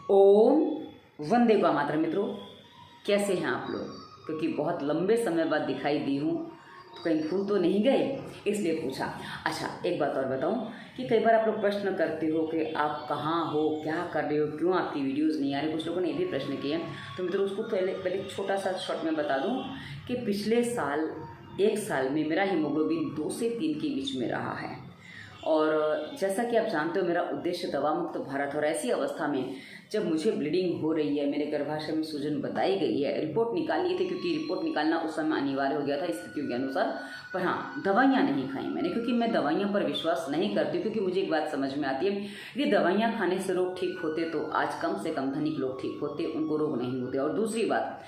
ओम वंदे मातरम। मित्रों, कैसे हैं आप लोग? क्योंकि बहुत लंबे समय बाद दिखाई दी हूँ तो कहीं भूल तो नहीं गए, इसलिए पूछा। अच्छा, एक बात और बताऊं कि कई बार आप लोग प्रश्न करते हो कि आप कहाँ हो, क्या कर रहे हो, क्यों आपकी वीडियोस नहीं आ रही। कुछ लोगों ने ये भी प्रश्न किए, तो मित्रों उसको पहले छोटा सा शॉर्ट में बता दूं कि पिछले साल 1 साल में मेरा हीमोग्लोबिन 2 से 3 के बीच में रहा है। और जैसा कि आप जानते हो, मेरा उद्देश्य दवा मुक्त भारत। और ऐसी अवस्था में जब मुझे ब्लीडिंग हो रही है, मेरे गर्भाशय में सूजन बताई गई है, रिपोर्ट निकाली थी, क्योंकि रिपोर्ट निकालना उस समय अनिवार्य हो गया था स्थितियों के अनुसार। पर हाँ, दवाइयाँ नहीं खाई मैंने, क्योंकि मैं दवाइयों पर विश्वास नहीं करती। क्योंकि मुझे एक बात समझ में आती है, यदि दवाइयाँ खाने से रोग ठीक होते तो आज कम से कम धनिक लोग ठीक होते, उनको रोग नहीं होते। और दूसरी बात,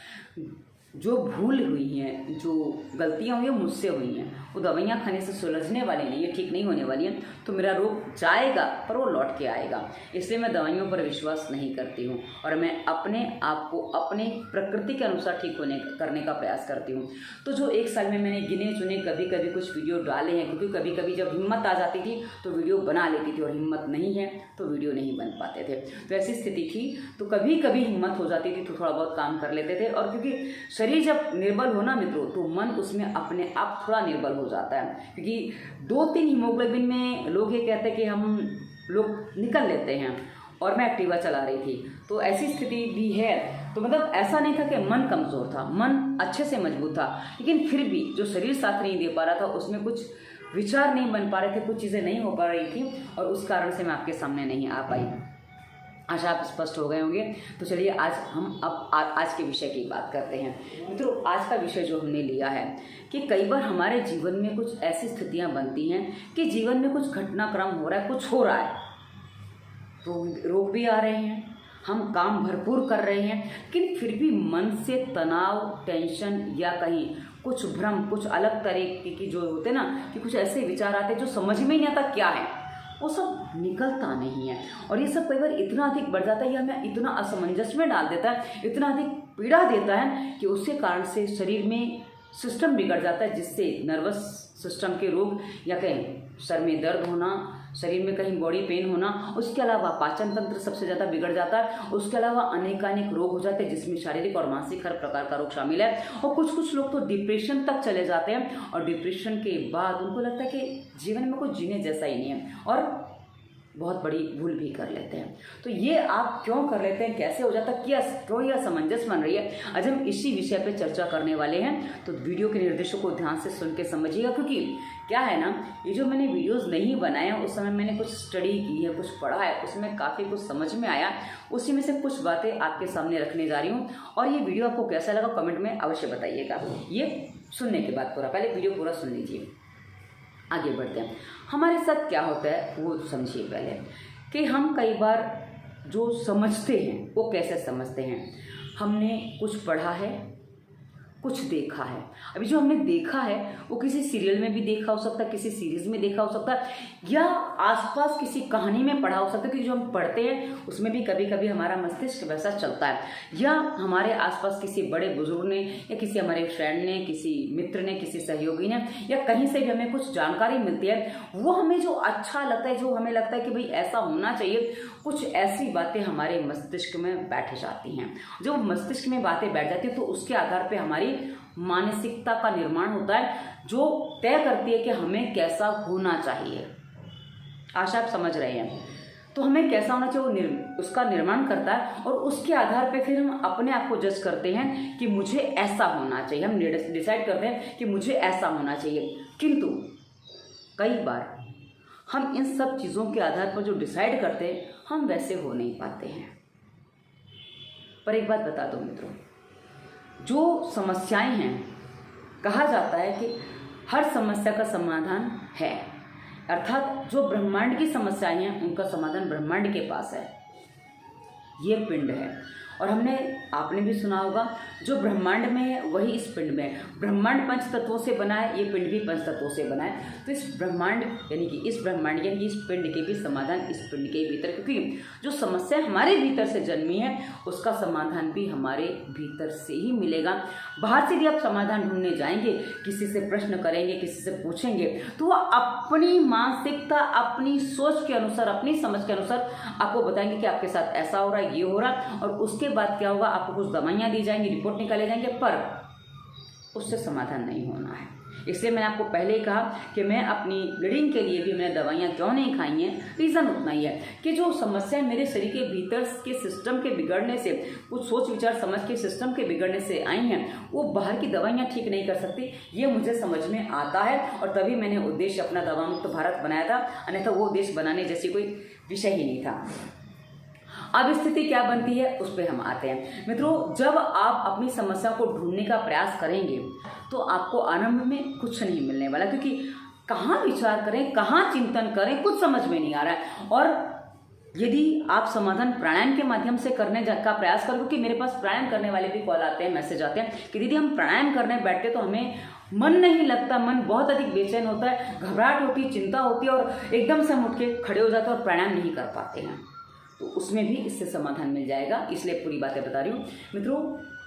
जो भूल हुई हैं, जो गलतियाँ हुई हैं मुझसे हुई हैं, वो दवाइयाँ खाने से सुलझने वाली नहीं है, ठीक नहीं होने वाली हैं। तो मेरा रोग जाएगा पर वो लौट के आएगा। इसलिए मैं दवाइयों पर विश्वास नहीं करती हूँ और मैं अपने आप को अपने प्रकृति के अनुसार ठीक करने का प्रयास करती हूँ। तो जो 1 साल में मैंने गिने चुने कभी कभी कुछ वीडियो डाले हैं, क्योंकि कभी कभी जब हिम्मत आ जाती थी तो वीडियो बना लेती थी, और हिम्मत नहीं है तो वीडियो नहीं बन पाते थे। तो ऐसी स्थिति थी, तो कभी कभी हिम्मत हो जाती थी तो थोड़ा बहुत काम कर लेते थे। और क्योंकि शरीर जब निर्बल हो ना मित्रों, तो मन उसमें अपने आप थोड़ा निर्बल हो जाता है। क्योंकि 2-3 हीमोग्लोबिन में लोग ये कहते हैं कि हम लोग निकल लेते हैं, और मैं एक्टिवा चला रही थी, तो ऐसी स्थिति भी है। तो मतलब ऐसा नहीं था कि मन कमज़ोर था, मन अच्छे से मजबूत था, लेकिन फिर भी जो शरीर साथ नहीं दे पा रहा था, उसमें कुछ विचार नहीं बन पा रहे थे, कुछ चीज़ें नहीं हो पा रही थी, और उस कारण से मैं आपके सामने नहीं आ पाई। आशा आप स्पष्ट हो गए होंगे। तो चलिए आज हम आज के विषय की बात करते हैं। मित्रों, आज का विषय जो हमने लिया है कि कई बार हमारे जीवन में कुछ ऐसी स्थितियां बनती हैं कि जीवन में कुछ घटनाक्रम हो रहा है, कुछ हो रहा है, तो रोग भी आ रहे हैं, हम काम भरपूर कर रहे हैं, लेकिन फिर भी मन से तनाव, टेंशन या कहीं कुछ भ्रम, कुछ अलग तरीके की जो होते ना कि कुछ ऐसे विचार आते जो समझ में नहीं आता क्या है, वो सब निकलता नहीं है। और ये सब कई बार इतना अधिक बढ़ जाता है या हमें इतना असमंजस में डाल देता है, इतना अधिक पीड़ा देता है कि उसके कारण से शरीर में सिस्टम बिगड़ जाता है, जिससे नर्वस सिस्टम के रोग या कहीं सर में दर्द होना, शरीर में कहीं बॉडी पेन होना, उसके अलावा पाचन तंत्र सबसे ज़्यादा बिगड़ जाता है। उसके अलावा अनेकानेक रोग हो जाते हैं, जिसमें शारीरिक और मानसिक हर प्रकार का रोग शामिल है। और कुछ लोग तो डिप्रेशन तक चले जाते हैं, और डिप्रेशन के बाद उनको लगता है कि जीवन में कुछ जीने जैसा ही नहीं है, और बहुत बड़ी भूल भी कर लेते हैं। तो ये आप क्यों कर लेते हैं, कैसे हो जाता है, क्या क्यों यह असमंजस बन रही है, आज हम इसी विषय पे चर्चा करने वाले हैं। तो वीडियो के निर्देशों को ध्यान से सुन के समझिएगा, क्योंकि क्या है ना, ये जो मैंने वीडियोस नहीं बनाए हैं उस समय मैंने कुछ स्टडी की है, कुछ पढ़ा है, उसमें काफ़ी कुछ समझ में आया, उसी में से कुछ बातें आपके सामने रखने जा रही हूँ। और ये वीडियो आपको कैसा लगा कमेंट में अवश्य बताइएगा, ये सुनने के बाद पूरा। पहले वीडियो पूरा सुन लीजिए, आगे बढ़ते हैं। हमारे साथ क्या होता है वो समझिए पहले, कि हम कई बार जो समझते हैं वो कैसे समझते हैं। हमने कुछ पढ़ा है, कुछ देखा है। अभी जो हमने देखा है वो किसी सीरियल में भी देखा हो सकता है, किसी सीरीज में देखा हो सकता है, या आसपास किसी कहानी में पढ़ा हो सकता है। क्योंकि जो हम पढ़ते हैं उसमें भी कभी कभी हमारा मस्तिष्क वैसा चलता है, या हमारे आसपास किसी बड़े बुजुर्ग ने, या किसी हमारे फ्रेंड ने, किसी मित्र ने, किसी सहयोगी ने, या कहीं से भी हमें कुछ जानकारी मिलती है, वो हमें जो अच्छा लगता है, जो हमें लगता है कि भाई ऐसा होना चाहिए, कुछ ऐसी बातें हमारे मस्तिष्क में बैठ जाती हैं। जब मस्तिष्क में बातें बैठ जाती हैं तो उसके आधार पर हमारी मानसिकता का निर्माण होता है, जो तय करती है कि हमें कैसा होना चाहिए। आशा आप समझ रहे हैं। तो हमें कैसा होना चाहिए उसका निर्माण करता है, और उसके आधार पे फिर हम अपने आप को जज करते हैं कि मुझे ऐसा होना चाहिए। हम डिसाइड करते हैं कि मुझे ऐसा होना चाहिए, किंतु कई बार हम इन सब चीज़ों के आधार पर जो डिसाइड करते हैं हम वैसे हो नहीं पाते हैं। पर एक बात बता दो मित्रों, जो समस्याएं हैं, कहा जाता है कि हर समस्या का समाधान है, अर्थात जो ब्रह्मांड की समस्याएं हैं उनका समाधान ब्रह्मांड के पास है। ये पिंड है, और हमने आपने भी सुना होगा, जो ब्रह्मांड में है वही इस पिंड में है। ब्रह्मांड पंच तत्वों से बना है, ये पिंड भी पंच तत्वों से बना है। तो इस ब्रह्मांड यानी कि इस पिंड के भी समाधान इस पिंड के भीतर, क्योंकि जो समस्या हमारे भीतर से जन्मी है उसका समाधान भी हमारे भीतर से ही मिलेगा। बाहर से भी आप समाधान ढूंढने जाएंगे, किसी से प्रश्न करेंगे, किसी से पूछेंगे, तो वह अपनी मानसिकता, अपनी सोच के अनुसार, अपनी समझ के अनुसार आपको बताएंगे कि आपके साथ ऐसा हो रहा है, ये हो रहा है। और उसके बाद क्या होगा, आपको कुछ दवाइयाँ दी जाएंगी, रिपोर्ट निकाले जाएंगे, पर उससे समाधान नहीं होना है। इसलिए मैंने आपको पहले ही कहा कि मैं अपनी ब्लीडिंग के लिए भी मैंने दवाइयाँ क्यों नहीं खाई हैं। रीज़न उतना ही है कि जो समस्या मेरे शरीर के भीतर के सिस्टम के बिगड़ने से, कुछ सोच विचार समझ के सिस्टम के बिगड़ने से आई हैं, वो बाहर की दवाइयाँ ठीक नहीं कर सकती। ये मुझे समझ में आता है और तभी मैंने उद्देश्य अपना दवा मुक्त भारत बनाया था, अन्यथा वो उद्देश्य बनाने जैसी कोई विषय ही नहीं था। अब स्थिति क्या बनती है उस पर हम आते हैं। मित्रों, जब आप अपनी समस्या को ढूंढने का प्रयास करेंगे तो आपको आरंभ में कुछ नहीं मिलने वाला, क्योंकि कहाँ विचार करें, कहाँ चिंतन करें, कुछ समझ में नहीं आ रहा है। और यदि आप समाधान प्राणायाम के माध्यम से करने का प्रयास करो, क्योंकि मेरे पास प्राणायाम करने वाले भी कॉल आते हैं, मैसेज आते हैं कि दीदी हम प्राणायाम करने बैठते तो हमें मन नहीं लगता, मन बहुत अधिक बेचैन होता है, घबराहट होती है, चिंता होती है और एकदम से हम उठ के खड़े हो जाते हैं और प्राणायाम नहीं कर पाते हैं। तो उसमें भी इससे समाधान मिल जाएगा, इसलिए पूरी बातें बता रही हूँ। मित्रों,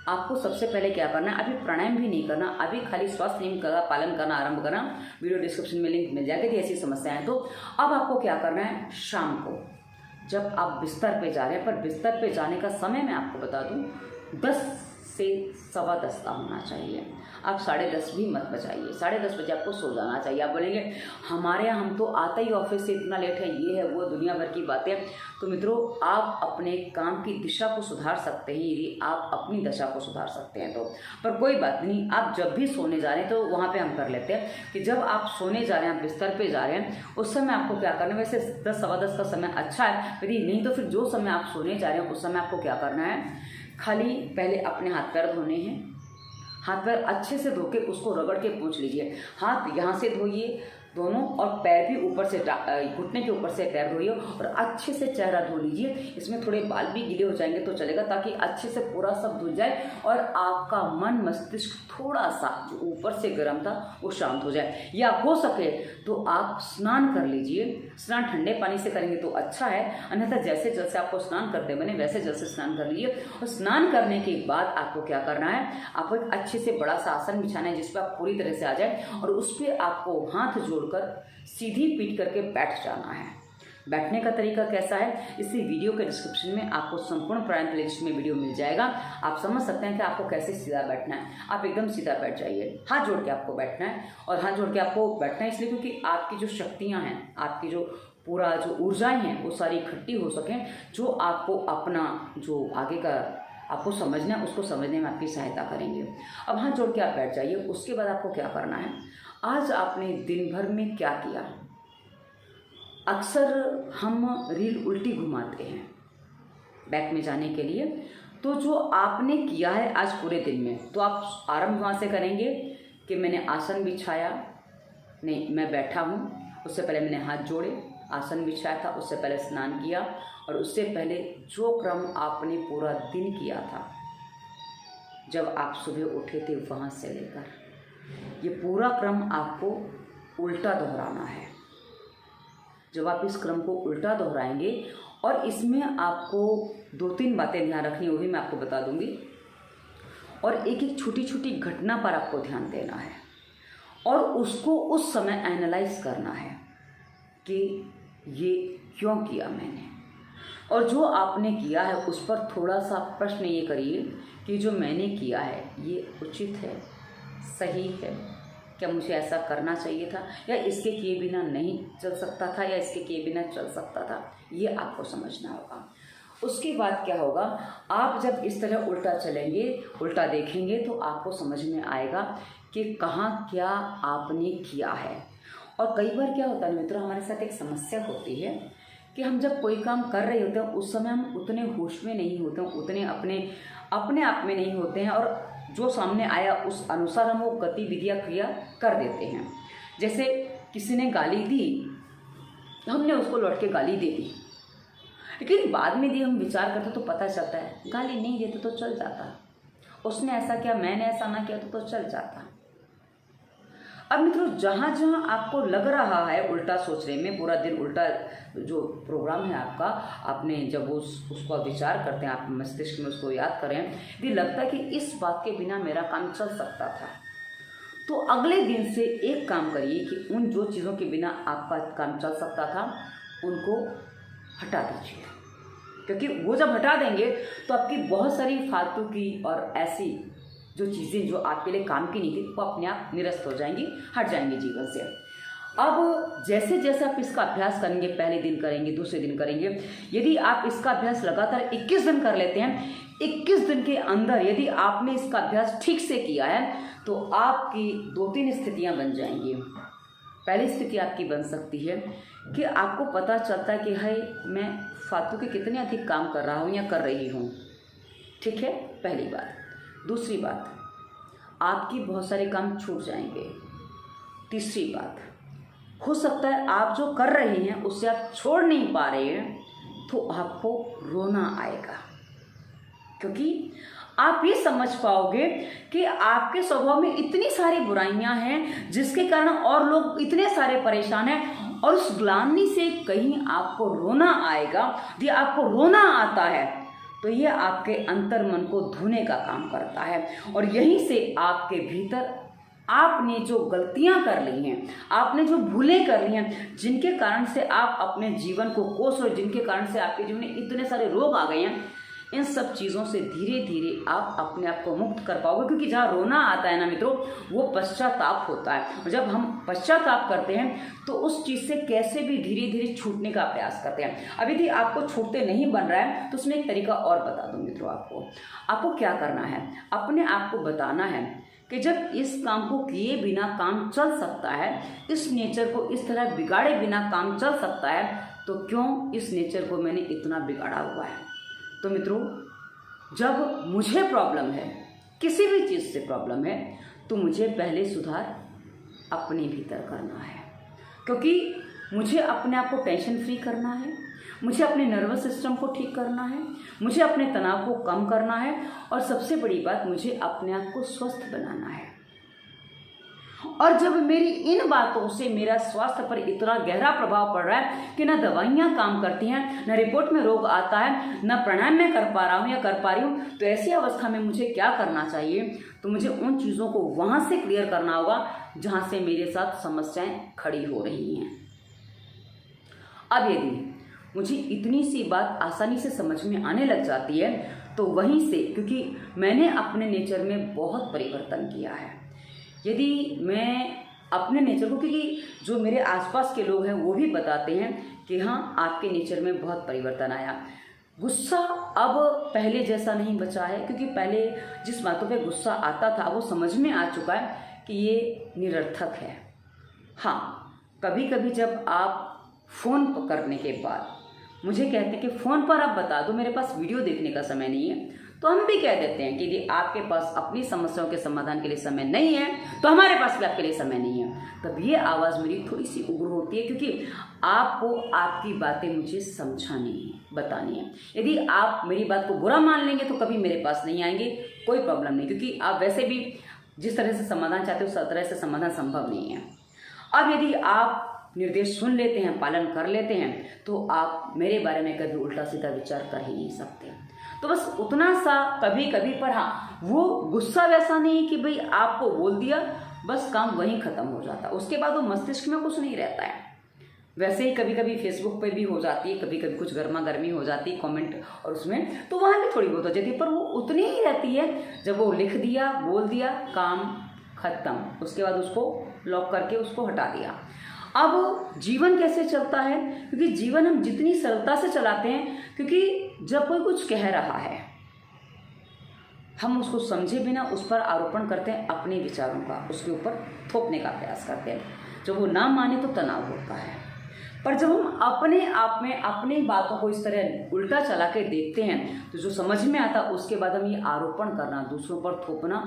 आपको सबसे पहले क्या करना है, अभी प्राणायाम भी नहीं करना, अभी खाली स्वास्थ्य नियम का पालन करना आरंभ करना। वीडियो डिस्क्रिप्शन में लिंक मिल जाएगा। यदि ऐसी समस्याएं तो अब आपको क्या करना है, शाम को जब आप बिस्तर पे जा रहे हैं, पर बिस्तर पे जाने का समय मैं आपको बता दूं 10 से 10:15 का होना चाहिए। आप 10:30 भी मत बजाइए, 10:30 बजे आपको सो जाना चाहिए। आप बोलेंगे हमारे यहाँ हम तो आता ही ऑफिस से इतना लेट है, ये है वो दुनिया भर की बातें। तो मित्रों, आप अपने काम की दिशा को सुधार सकते हैं यदि आप अपनी दशा को सुधार सकते हैं तो। पर कोई बात नहीं, आप जब भी सोने जा रहे हैं तो वहाँ पे हम कर लेते हैं कि जब आप सोने जा रहे हैं, आप बिस्तर पे जा रहे हैं, उस समय आपको क्या करना है, वैसे 10 सवा 10 का समय अच्छा है, यदि नहीं तो फिर जो समय आप सोने जा रहे हैं उस समय आपको क्या करना है, खाली पहले अपने हाथ पैर धोने हैं। हाथ पैर अच्छे से धो के उसको रगड़ के पोंछ लीजिए। हाथ यहाँ से धोइए दोनों, और पैर भी ऊपर से, घुटने के ऊपर से पैर धोइए और अच्छे से चेहरा धो लीजिए। इसमें थोड़े बाल भी गीले हो जाएंगे तो चलेगा, ताकि अच्छे से पूरा सब धुल जाए और आपका मन मस्तिष्क थोड़ा सा जो ऊपर से गर्म था वो शांत हो जाए। या हो सके तो आप स्नान कर लीजिए। स्नान ठंडे पानी से करेंगे तो अच्छा है, अन्यथा जैसे जैसे आपको स्नान करते बने वैसे जैसे स्नान कर लीजिए। और स्नान करने के बाद आपको क्या करना है, आपको एक अच्छे से बड़ा सा आसन बिछाना है जिस पर आप पूरी तरह से आ जाए, और उस पर आपको हाथ जोड़कर सीधी पीठ करके बैठ जाना है। बैठने का तरीका कैसा है, इसी वीडियो के डिस्क्रिप्शन में आपको संपूर्ण प्राणायाम प्लेलिस्ट में वीडियो मिल जाएगा। आप समझ सकते हैं कि आपको कैसे सीधा बैठना है। आप एकदम सीधा बैठ जाइए, हाथ जोड़ के आपको बैठना है। और हाथ जोड़ के आपको बैठना है इसलिए क्योंकि आपकी जो शक्तियाँ हैं, आपकी जो पूरा जो ऊर्जाएं हैं वो सारी इकट्ठी हो सकें, जो आपको अपना जो आगे का आपको समझना है उसको समझने में आपकी सहायता करेंगे। अब हाथ जोड़ के आप बैठ जाइए। उसके बाद आपको क्या करना है, आज आपने दिन भर में क्या किया। अक्सर हम रील उल्टी घुमाते हैं बैक में जाने के लिए, तो जो आपने किया है आज पूरे दिन में, तो आप आरंभ वहाँ से करेंगे कि मैंने आसन बिछाया, नहीं मैं बैठा हूँ, उससे पहले मैंने हाथ जोड़े, आसन बिछाया था, उससे पहले स्नान किया, और उससे पहले जो क्रम आपने पूरा दिन किया था, जब आप सुबह उठे थे वहाँ से लेकर, ये पूरा क्रम आपको उल्टा दोहराना है। जब आप इस क्रम को उल्टा दोहराएंगे, और इसमें आपको 2-3 बातें ध्यान रखनी, वो भी मैं आपको बता दूंगी, और एक एक छोटी छोटी घटना पर आपको ध्यान देना है और उसको उस समय एनालाइज करना है कि ये क्यों किया मैंने, और जो आपने किया है उस पर थोड़ा सा प्रश्न ये करिए कि जो मैंने किया है ये उचित है, सही है, क्या मुझे ऐसा करना चाहिए था, या इसके किए बिना नहीं चल सकता था, या इसके किए बिना चल सकता था, ये आपको समझना होगा। उसके बाद क्या होगा, आप जब इस तरह उल्टा चलेंगे, उल्टा देखेंगे, तो आपको समझ में आएगा कि कहाँ क्या आपने किया है। और कई बार क्या होता है मित्रों, हमारे साथ एक समस्या होती है कि हम जब कोई काम कर रहे होते हैं उस समय हम उतने होश में नहीं होते हैं, उतने अपने आप में नहीं होते हैं, और जो सामने आया उस अनुसार हम वो गतिविधियाँ क्रिया कर देते हैं। जैसे किसी ने गाली दी, हमने उसको लौट के गाली दे दी, लेकिन बाद में यदि हम विचार करते तो पता चलता है गाली नहीं देते तो चल जाता, उसने ऐसा किया मैंने ऐसा ना किया तो चल जाता। अब मित्रों जहाँ जहाँ आपको लग रहा है उल्टा सोचने में, पूरा दिन उल्टा जो प्रोग्राम है आपका, आपने जब उसको विचार करते हैं, आप मस्तिष्क में उसको याद करें, यदि लगता है कि इस बात के बिना मेरा काम चल सकता था, तो अगले दिन से एक काम करिए कि उन जो चीज़ों के बिना आपका काम चल सकता था उनको हटा दीजिए, क्योंकि वो जब हटा देंगे तो आपकी बहुत सारी फालतू की और ऐसी जो चीज़ें जो आपके लिए काम की नहीं थी वो अपने आप निरस्त हो जाएंगी, हट जाएंगी जीवन से। अब जैसे जैसे आप इसका अभ्यास करेंगे, पहले दिन करेंगे, दूसरे दिन करेंगे, यदि आप इसका अभ्यास लगातार 21 दिन कर लेते हैं, 21 दिन के अंदर यदि आपने इसका अभ्यास ठीक से किया है तो आपकी 2-3 स्थितियां बन जाएंगी। पहली स्थिति आपकी बन सकती है कि आपको पता चलता है कि हाय मैं फालतू के कितने अधिक काम कर रहा हूँ या कर रही हूँ। ठीक है, पहली बात। दूसरी बात, आपकी बहुत सारे काम छूट जाएंगे। तीसरी बात, हो सकता है आप जो कर रहे हैं उससे आप छोड़ नहीं पा रहे हैं तो आपको रोना आएगा, क्योंकि आप ये समझ पाओगे कि आपके स्वभाव में इतनी सारी बुराइयां हैं जिसके कारण और लोग इतने सारे परेशान हैं, और उस ग्लानि से कहीं आपको रोना आएगा। यदि आपको रोना आता है तो ये आपके अंतर मन को धोने का काम करता है, और यहीं से आपके भीतर आपने जो गलतियां कर ली हैं, आपने जो भूलें कर ली हैं, जिनके कारण से आप अपने जीवन को कोस रहे, जिनके कारण से आपके जीवन में इतने सारे रोग आ गए हैं, इन सब चीज़ों से धीरे धीरे आप अपने आप को मुक्त कर पाओगे। क्योंकि जहाँ रोना आता है ना मित्रों, वो पश्चाताप होता है, और जब हम पश्चाताप करते हैं तो उस चीज़ से कैसे भी धीरे धीरे छूटने का प्रयास करते हैं। अब यदि आपको छूटते नहीं बन रहा है तो उसमें एक तरीका और बता दूं मित्रों, आपको क्या करना है, अपने आप को बताना है कि जब इस काम को किए बिना काम चल सकता है, इस नेचर को इस तरह बिगाड़े बिना काम चल सकता है, तो क्यों इस नेचर को मैंने इतना बिगाड़ा हुआ है। तो मित्रों, जब मुझे प्रॉब्लम है, किसी भी चीज़ से प्रॉब्लम है, तो मुझे पहले सुधार अपने भीतर करना है, क्योंकि मुझे अपने आप को टेंशन फ्री करना है, मुझे अपने नर्वस सिस्टम को ठीक करना है, मुझे अपने तनाव को कम करना है, और सबसे बड़ी बात, मुझे अपने आप को स्वस्थ बनाना है। और जब मेरी इन बातों से मेरा स्वास्थ्य पर इतना गहरा प्रभाव पड़ रहा है कि ना दवाइयाँ काम करती हैं, ना रिपोर्ट में रोग आता है, ना प्राणायाम में कर पा रहा हूँ या कर पा रही हूँ, तो ऐसी अवस्था में मुझे क्या करना चाहिए, तो मुझे उन चीज़ों को वहाँ से क्लियर करना होगा जहाँ से मेरे साथ समस्याएं खड़ी हो रही हैं। अब यदि मुझे इतनी सी बात आसानी से समझ में आने लग जाती है तो वहीं से, क्योंकि मैंने अपने नेचर में बहुत परिवर्तन किया है, यदि मैं अपने नेचर को, क्योंकि जो मेरे आसपास के लोग हैं वो भी बताते हैं कि हाँ आपके नेचर में बहुत परिवर्तन आया। गुस्सा अब पहले जैसा नहीं बचा है, क्योंकि पहले जिस बातों पे गुस्सा आता था वो समझ में आ चुका है कि ये निरर्थक है। हाँ, कभी कभी जब आप फ़ोन करने के बाद मुझे कहते हैं कि फ़ोन पर आप बता दो, मेरे पास वीडियो देखने का समय नहीं है, तो हम भी कह देते हैं कि यदि आपके पास अपनी समस्याओं के समाधान के लिए समय नहीं है तो हमारे पास भी आपके लिए समय नहीं है। तब ये आवाज़ मेरी थोड़ी सी उग्र होती है, क्योंकि आपको आपकी बातें मुझे समझानी है, बतानी है। यदि आप मेरी बात को बुरा मान लेंगे तो कभी मेरे पास नहीं आएंगे, कोई प्रॉब्लम नहीं, क्योंकि आप वैसे भी जिस तरह से समाधान चाहते हो उस तरह से समाधान संभव नहीं है। अब यदि आप निर्देश सुन लेते हैं, पालन कर लेते हैं, तो आप मेरे बारे में कभी उल्टा सीधा विचार कर ही नहीं सकते। तो बस उतना सा कभी कभी, पर हाँ वो गुस्सा वैसा नहीं कि भाई आपको बोल दिया बस काम वहीं ख़त्म हो जाता, उसके बाद वो मस्तिष्क में कुछ नहीं रहता है। वैसे ही कभी कभी फेसबुक पे भी हो जाती है, कभी कभी कुछ गर्मा गर्मी हो जाती है कमेंट और उसमें, तो वहाँ भी थोड़ी बहुत हो जाती है, पर वो उतनी ही रहती है जब वो लिख दिया, बोल दिया, काम खत्म, उसके बाद उसको लॉक करके उसको हटा दिया। अब जीवन कैसे चलता है, क्योंकि जीवन हम जितनी सरलता से चलाते हैं, क्योंकि जब कोई कुछ कह रहा है हम उसको समझे बिना उस पर आरोपण करते हैं, अपने विचारों का उसके ऊपर थोपने का प्रयास करते हैं। जब वो ना माने तो तनाव होता है, पर जब हम अपने आप में अपनी बातों को इस तरह उल्टा चला के देखते हैं तो जो समझ में आता है उसके बाद हम ये आरोपण करना, दूसरों पर थोपना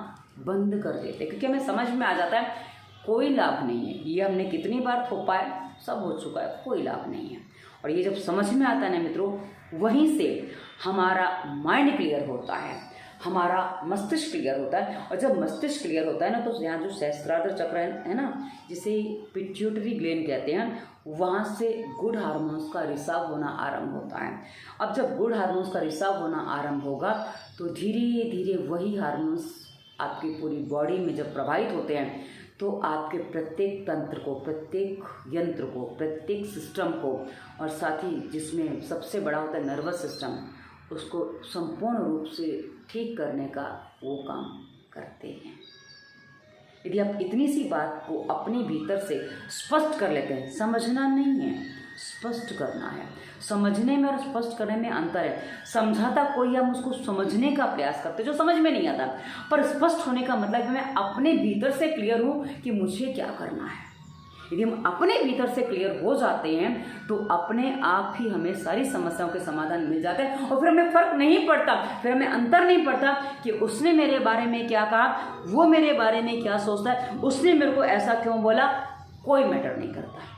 बंद कर देते हैं, क्योंकि हमें समझ में आ जाता है कोई लाभ नहीं है, ये हमने कितनी बार थोपा है, सब हो चुका है, कोई लाभ नहीं है। और ये जब समझ में आता है ना मित्रों, वहीं से हमारा माइंड क्लियर होता है, हमारा मस्तिष्क क्लियर होता है। और जब मस्तिष्क क्लियर होता है ना, तो यहाँ जो सहस्त्रार चक्र है ना, जिसे पिट्यूटरी ग्लैंड कहते हैं, वहाँ से गुड हार्मोन्स का रिसाव होना आरंभ होता है। अब जब गुड हार्मोन्स का रिसाव होना आरंभ होगा तो धीरे धीरे वही हार्मोन्स आपकी पूरी बॉडी में जब प्रभावित होते हैं तो आपके प्रत्येक तंत्र को, प्रत्येक यंत्र को, प्रत्येक सिस्टम को, और साथ ही जिसमें सबसे बड़ा होता है नर्वस सिस्टम, उसको संपूर्ण रूप से ठीक करने का वो काम करते हैं। यदि आप इतनी सी बात को अपने भीतर से स्पष्ट कर लेते हैं, समझना नहीं है, स्पष्ट करना है। समझने में और स्पष्ट करने में अंतर है। समझाता कोई, हम उसको समझने का प्रयास करते जो समझ में नहीं आता, पर स्पष्ट होने का मतलब है मैं अपने भीतर से क्लियर हूँ कि मुझे क्या करना है। यदि हम अपने भीतर से क्लियर हो जाते हैं तो अपने आप ही हमें सारी समस्याओं के समाधान मिल जाते हैं, और फिर हमें फर्क नहीं पड़ता, फिर हमें अंतर नहीं पड़ता कि उसने मेरे बारे में क्या कहा, वो मेरे बारे में क्या सोचता है, उसने मेरे को ऐसा क्यों बोला, कोई मैटर नहीं करता है।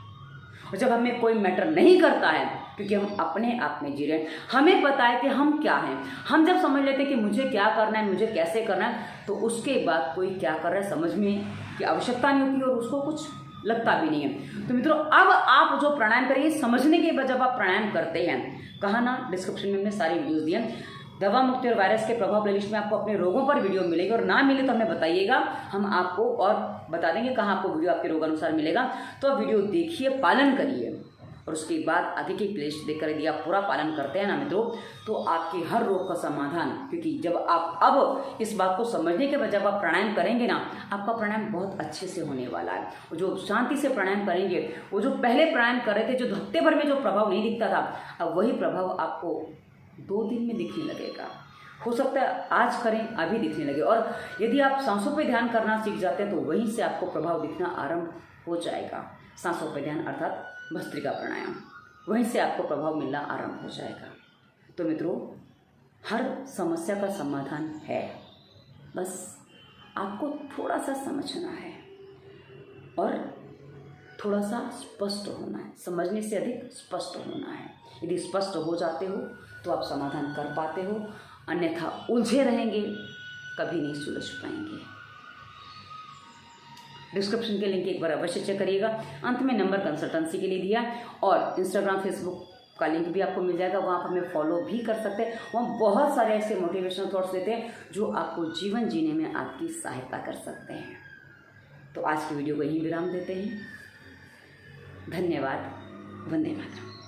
और जब हमें कोई मैटर नहीं करता है क्योंकि हम अपने आप में जी रहे हैं, हमें पता है कि हम क्या हैं, हम जब समझ लेते हैं कि मुझे क्या करना है, मुझे कैसे करना है, तो उसके बाद कोई क्या कर रहा है समझने की आवश्यकता नहीं होती और उसको कुछ लगता भी नहीं है। तो मित्रों, अब आप जो प्राणायाम करिए, समझने के बाद जब आप प्राणायाम करते हैं, कहा ना डिस्क्रिप्शन में हमने सारी वीडियोस दी हैं। दवा मुक्ति और वायरस के प्रभाव प्लेलिस्ट में आपको अपने रोगों पर वीडियो मिलेगी, और ना मिले तो हमें बताइएगा, हम आपको और बता देंगे कहाँ आपको वीडियो आपके रोग अनुसार मिलेगा। तो वीडियो देखिए, पालन करिए, और उसके बाद आगे की प्लेलिस्ट देखकर यदि आप पूरा पालन करते हैं ना मित्रों, तो आपके हर रोग का समाधान, क्योंकि जब आप अब इस बात को समझने के बाद जब आप प्राणायाम करेंगे ना, आपका प्राणायाम बहुत अच्छे से होने वाला है। और जो शांति से प्राणायाम करेंगे, वो जो पहले प्राणायाम कर रहे थे, जो हफ्ते भर में जो प्रभाव नहीं दिखता था, अब वही प्रभाव आपको 2 दिन में दिखने लगेगा। हो सकता है आज करें, अभी दिखने लगे। और यदि आप सांसों पर ध्यान करना सीख जाते हैं तो वहीं से आपको प्रभाव दिखना आरंभ हो जाएगा। सांसों पर ध्यान अर्थात भस्त्रिका प्राणायाम, वहीं से आपको प्रभाव मिलना आरंभ हो जाएगा। तो मित्रों, हर समस्या का समाधान है, बस आपको थोड़ा सा समझना है और थोड़ा सा स्पष्ट होना है। समझने से अधिक स्पष्ट होना है। यदि स्पष्ट हो जाते हो तो आप समाधान कर पाते हो, अन्यथा उलझे रहेंगे, कभी नहीं सुलझ पाएंगे। डिस्क्रिप्शन के लिंक एक बार अवश्य चेक करिएगा। अंत में नंबर कंसल्टेंसी के लिए दिया, और इंस्टाग्राम फेसबुक का लिंक भी आपको मिल जाएगा, वहाँ पर हमें फॉलो भी कर सकते हैं। वहाँ बहुत सारे ऐसे मोटिवेशनल थॉट्स देते हैं जो आपको जीवन जीने में आपकी सहायता कर सकते हैं। तो आज की वीडियो को यहीं विराम देते हैं। धन्यवाद। वंदे मातरम।